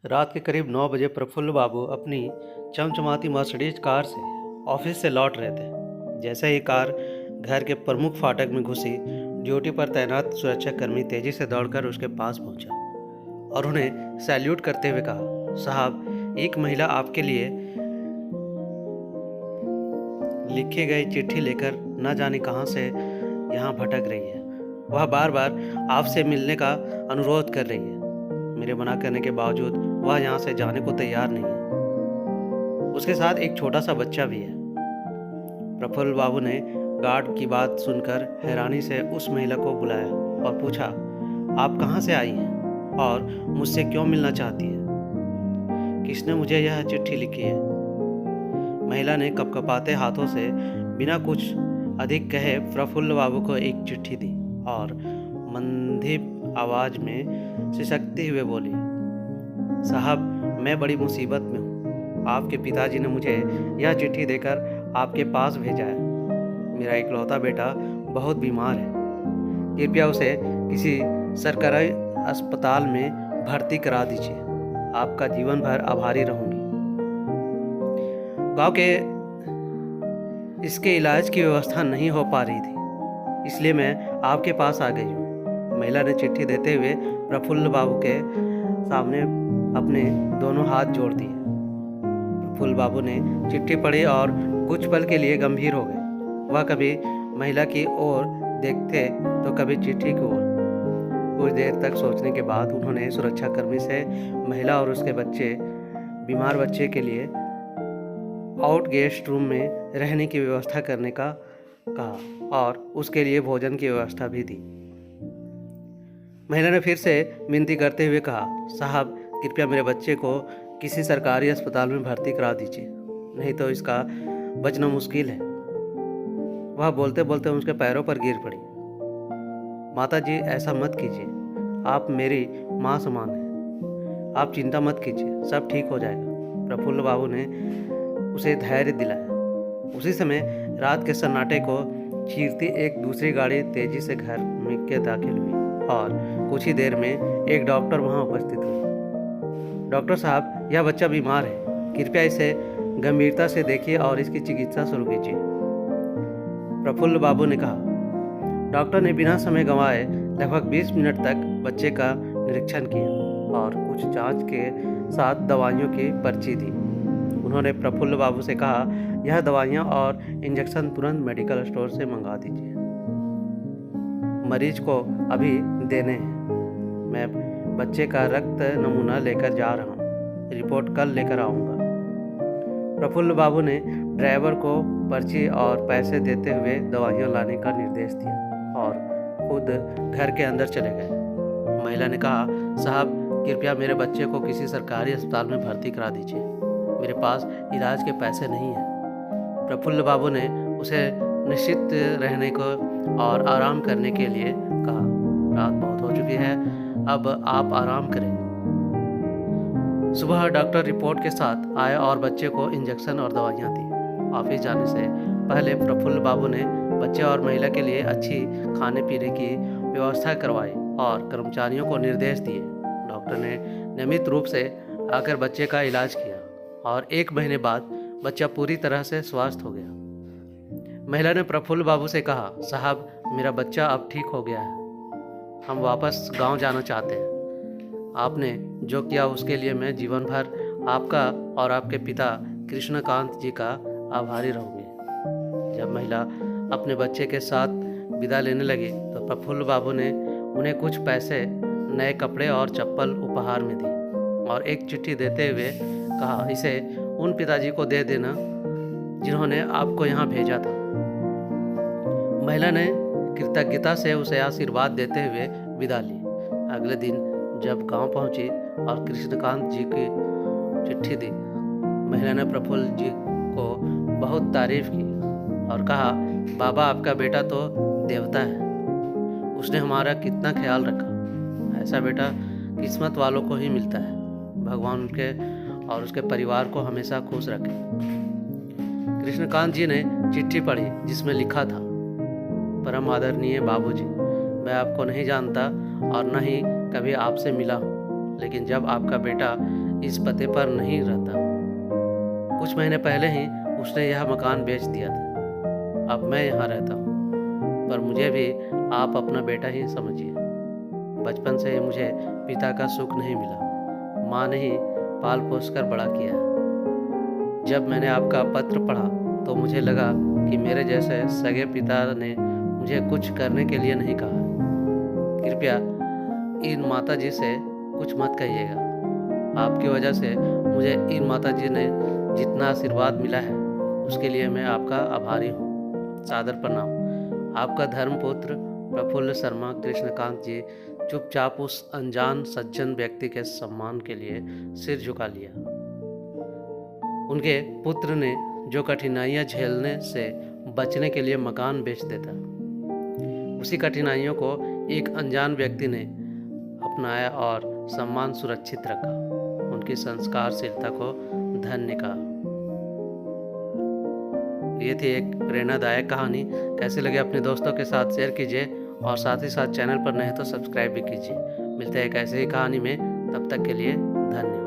रात के करीब 9 बजे प्रफुल्ल बाबू अपनी चमचमाती मर्सिडीज कार से ऑफिस से लौट रहे थे। जैसे ही कार घर के प्रमुख फाटक में घुसी, ड्यूटी पर तैनात सुरक्षाकर्मी तेजी से दौड़कर उसके पास पहुंचा और उन्हें सैल्यूट करते हुए कहा, साहब, एक महिला आपके लिए लिखी गई चिट्ठी लेकर न जाने कहां से यहाँ भटक रही है। वह बार बार आपसे मिलने का अनुरोध कर रही है। मेरे मना करने के बावजूद वह यहाँ से जाने को तैयार नहीं है। उसके साथ एक छोटा सा बच्चा भी है। प्रफुल्ल बाबू ने गार्ड की बात सुनकर हैरानी से उस महिला को बुलाया और पूछा, आप कहाँ से आई हैं और मुझसे क्यों मिलना चाहती है? किसने मुझे यह चिट्ठी लिखी है? महिला ने कपकपाते हाथों से बिना कुछ अधिक कहे प्रफुल्ल बाबू को एक चिट्ठी दी और मंदिर आवाज में सिसकते हुए बोली, साहब, मैं बड़ी मुसीबत में हूँ। आपके पिताजी ने मुझे यह चिट्ठी देकर आपके पास भेजा है। मेरा इकलौता बेटा बहुत बीमार है। कृपया उसे किसी सरकारी अस्पताल में भर्ती करा दीजिए। आपका जीवन भर आभारी रहूंगी। गांव के इसके इलाज की व्यवस्था नहीं हो पा रही थी, इसलिए मैं आपके पास आ गई हूँ। महिला ने चिट्ठी देते हुए प्रफुल्ल बाबू के सामने अपने दोनों हाथ जोड़ दिए। प्रफुल्ल बाबू ने चिट्ठी पढ़ी और कुछ पल के लिए गंभीर हो गए। वह कभी महिला की ओर देखते तो कभी चिट्ठी की ओर। कुछ देर तक सोचने के बाद उन्होंने सुरक्षाकर्मी से महिला और उसके बीमार बच्चे के लिए आउट गेस्ट रूम में रहने की व्यवस्था करने का कहा और उसके लिए भोजन की व्यवस्था भी दी। महिला ने फिर से विनती करते हुए कहा, साहब, कृपया मेरे बच्चे को किसी सरकारी अस्पताल में भर्ती करा दीजिए, नहीं तो इसका बचना मुश्किल है। वह बोलते बोलते उसके पैरों पर गिर पड़ी। माता जी, ऐसा मत कीजिए। आप मेरी माँ समान हैं। आप चिंता मत कीजिए, सब ठीक हो जाएगा। प्रफुल्ल बाबू ने उसे धैर्य दिलाया। उसी समय रात के सन्नाटे को चीरती एक दूसरी गाड़ी तेजी से घर में के दाखिल हुई और कुछ ही देर में एक डॉक्टर वहां उपस्थित हुए। डॉक्टर साहब, यह बच्चा बीमार है। कृपया इसे गंभीरता से देखिए और इसकी चिकित्सा शुरू कीजिए, प्रफुल्ल बाबू ने कहा। डॉक्टर ने बिना समय गंवाए लगभग 20 मिनट तक बच्चे का निरीक्षण किया और कुछ जांच के साथ दवाइयों की पर्ची दी। उन्होंने प्रफुल्ल बाबू से कहा, यह दवाइयाँ और इंजेक्शन तुरंत मेडिकल स्टोर से मंगा दीजिए। मरीज को अभी देने हैं। मैं बच्चे का रक्त नमूना लेकर जा रहा हूँ। रिपोर्ट कल लेकर आऊँगा। प्रफुल्ल बाबू ने ड्राइवर को पर्ची और पैसे देते हुए दवाइयाँ लाने का निर्देश दिया और खुद घर के अंदर चले गए। महिला ने कहा, साहब, कृपया मेरे बच्चे को किसी सरकारी अस्पताल में भर्ती करा दीजिए। मेरे पास इलाज के पैसे नहीं हैं। प्रफुल्ल बाबू ने उसे निश्चित रहने को और आराम करने के लिए कहा। रात बहुत हो चुकी है, अब आप आराम करें। सुबह डॉक्टर रिपोर्ट के साथ आए और बच्चे को इंजेक्शन और दवाइयाँ दी। ऑफिस जाने से पहले प्रफुल्ल बाबू ने बच्चे और महिला के लिए अच्छी खाने पीने की व्यवस्था करवाई और कर्मचारियों को निर्देश दिए। डॉक्टर ने नियमित रूप से आकर बच्चे का इलाज किया और 1 महीने बाद बच्चा पूरी तरह से स्वस्थ हो गया। महिला ने प्रफुल्ल बाबू से कहा, साहब, मेरा बच्चा अब ठीक हो गया है। हम वापस गांव जाना चाहते हैं। आपने जो किया उसके लिए मैं जीवन भर आपका और आपके पिता कृष्णकांत जी का आभारी रहूँगी। जब महिला अपने बच्चे के साथ विदा लेने लगी तो प्रफुल्ल बाबू ने उन्हें कुछ पैसे, नए कपड़े और चप्पल उपहार में दी और एक चिट्ठी देते हुए कहा, इसे उन पिताजी को दे देना जिन्होंने आपको यहाँ भेजा था। महिला ने कृतज्ञता से उसे आशीर्वाद देते हुए विदा ली। अगले दिन जब गांव पहुंची और कृष्णकांत जी की चिट्ठी दी, महिला ने प्रफुल्ल जी को बहुत तारीफ की और कहा, बाबा, आपका बेटा तो देवता है। उसने हमारा कितना ख्याल रखा। ऐसा बेटा किस्मत वालों को ही मिलता है। भगवान उनके और उसके परिवार को हमेशा खुश रखे। कृष्णकांत जी ने चिट्ठी पढ़ी जिसमें लिखा था, परम आदरणीय बाबूजी, मैं आपको नहीं जानता और न ही कभी आपसे मिला हूँ, लेकिन जब आपका बेटा इस पते पर नहीं रहता। कुछ महीने पहले ही उसने यह मकान बेच दिया था। अब मैं यहाँ रहता हूँ, पर मुझे भी आप अपना बेटा ही समझिए। बचपन से ही मुझे पिता का सुख नहीं मिला। माँ ने ही पाल पोस कर बड़ा किया है। जब मैंने आपका पत्र पढ़ा तो मुझे लगा कि मेरे जैसे सगे पिता ने मुझे कुछ करने के लिए नहीं कहा। कृपया इन माताजी से कुछ मत कहिएगा। आपकी वजह से मुझे इन माताजी ने जितना आशीर्वाद मिला है उसके लिए मैं आपका आभारी हूँ। सादर प्रणाम। आपका धर्मपुत्र प्रफुल्ल शर्मा कृष्णकांत जी चुपचाप उस अनजान सज्जन व्यक्ति के सम्मान के लिए सिर झुका लिया। उनके पुत्र ने जो कठिनाइयां झेलने से बचने के लिए मकान बेच देता, उसी कठिनाइयों को एक अनजान व्यक्ति ने अपनाया और सम्मान सुरक्षित रखा। उनकी संस्कारशीलता को धन्य कहा। ये थी एक प्रेरणादायक कहानी। कैसी लगे अपने दोस्तों के साथ शेयर कीजिए और साथ ही साथ चैनल पर नए तो सब्सक्राइब भी कीजिए। मिलते हैं एक ऐसी ही कहानी में, तब तक के लिए धन्यवाद।